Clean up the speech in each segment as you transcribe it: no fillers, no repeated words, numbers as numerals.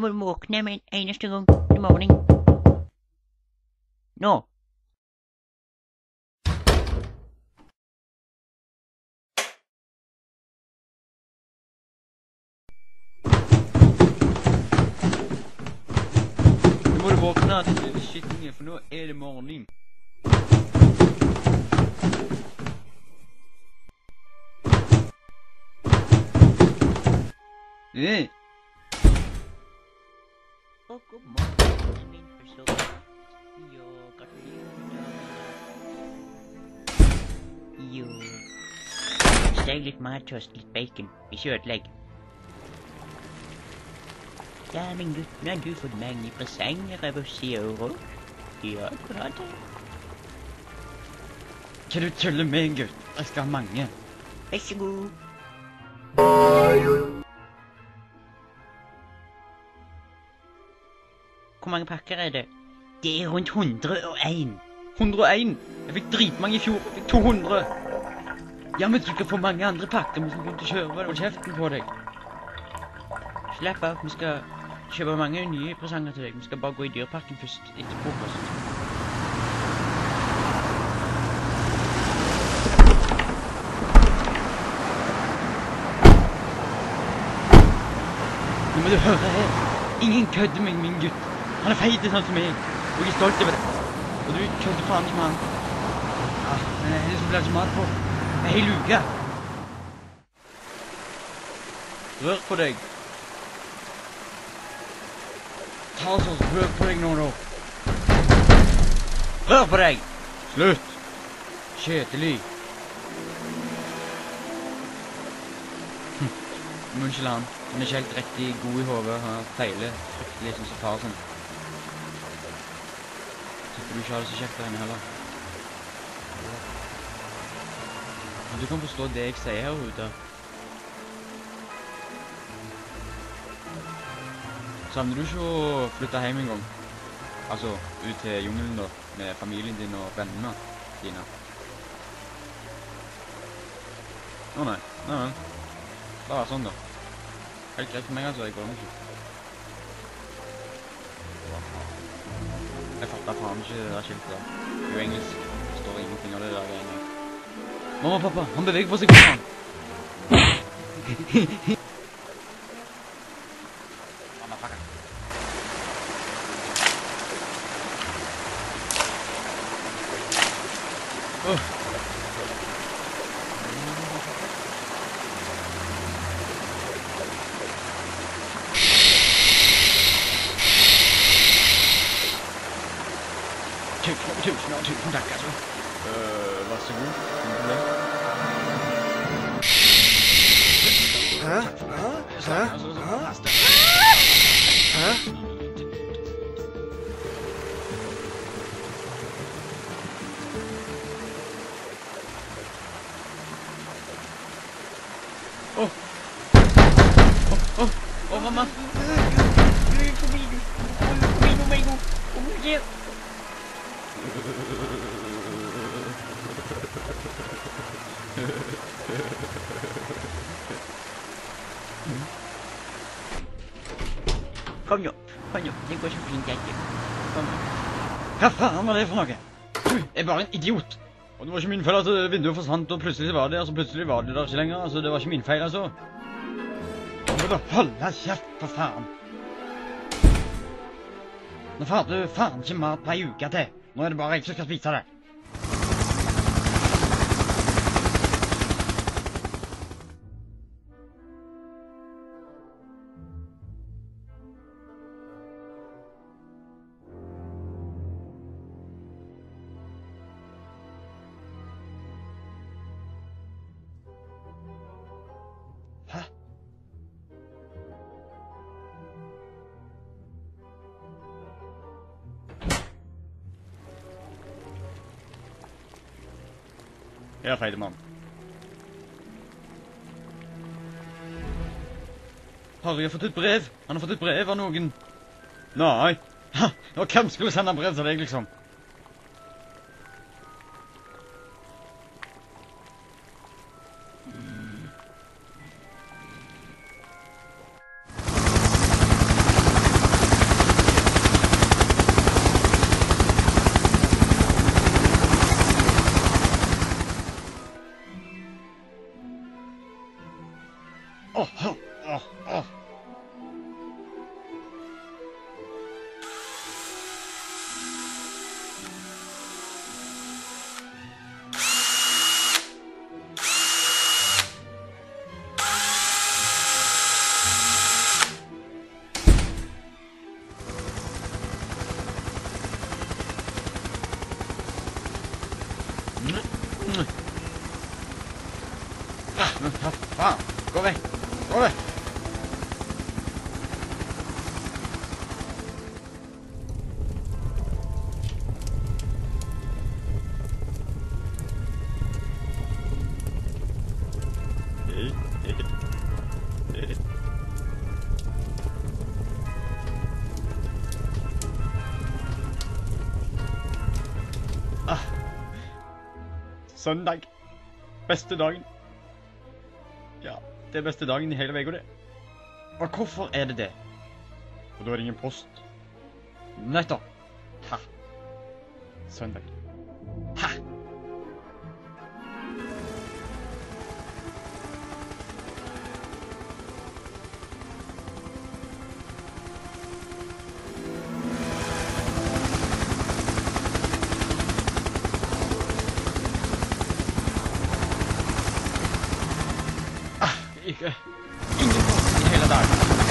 må du våkne med en eneste gang i morgen. Nå. Nå må du våkne til lille skittinge, for nå er det morgen. Og god morgen, min person. Jo, gratulerer. Jo. Steg litt mattost, litt bacon. Ikke ødelegg. Ja, min gutt, nå har du fått mange presanger av oss i år. Ja, bra det. Hva du tuller med, gutt? Jeg skal ha mange. Vær så god. Hvor mange pakker er det? Det er rundt 101. 101? Jeg fikk dritmange i fjor. Jeg fikk 200. Ja, men du skal få mange andre pakker. Vi skal begynne å kjøre. Hold kjeften på deg. Slapp av, vi skal kjøpe mange nye presanger til deg. Vi skal bare gå i dyreparken først, etter frokost. Nå må du høre her. Ingen kødder med min gutt. Han er feit sånn som meg, og jeg er stolt over det. Og du kødder faen ikke med han. Ja, men det er det som blir ikke mat på. En hel uke. Rør på deg. Ta oss og rør på deg nå, da. Rør på deg! Slutt! Kjedelig. Unnskyld han. Han er ikke helt riktig god i hodet. Han feiler fryktelig som så far sånn. Tipper du ikke har det så kjekt der inne heller. Men du kan forstå det jeg sier her ute. Savner du ikke å flytte hjem en gang? Altså, ut til jungelen da, med familien din og vennene dine? Å nei, nei vel. Bare være sånn da. Helt greit for meg altså, jeg går nok ikke. Jeg fatter faen ikke det der skiltet der. Det er jo engelsk. Det står ingenting av det der greiene. Mamma og pappa, han beveger på seg for faen! Mamma, fucker. Tusen takk, altså. Vær så god. Hæ? Hæ? Hæ? Åh, mamma. Kom igjen. Kom nå, det går så fint dette. Kom nå. Hva faen var det for noe? Du er bare en idiot. Og det var ikke min feil at vinduet forsvant, og plutselig var det der, så plutselig var det der ikke lenger. Altså, det var ikke min feil, altså. Nå må du holde kjeft, for faen. Nå får du faen ikke mat på en uke til. Nå er det bare jeg som skal spise det. Hæ? Ja, feide mann. Harry har fått et brev. Han har fått et brev av noen. Nei. Ha, og hvem skulle sende brev til deg, liksom? Men hva faen? Gå vekk! Gå vekk! Søndag. Beste dagen. Ja, det er beste dagen i hele veka, det. Og hvorfor er det det? Og da er det ingen post. Nettopp. Ha. Søndag. Ha! Ikke. Ingen post i hele dagen.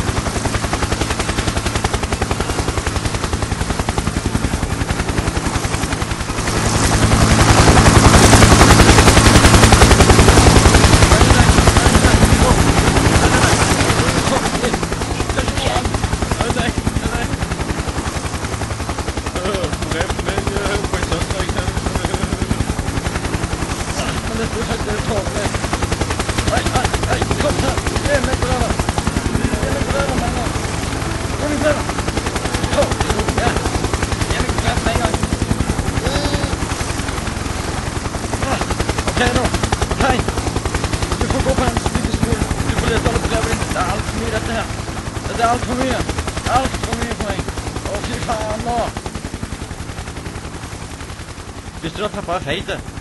Okej. Du får gå på en bygdeskole. Du får lese alle brevene. Det er alt for mye dette her. Det er alt for mye. Alt for mye for meg. Å, fy faen nå. Visste du at pappa er feit?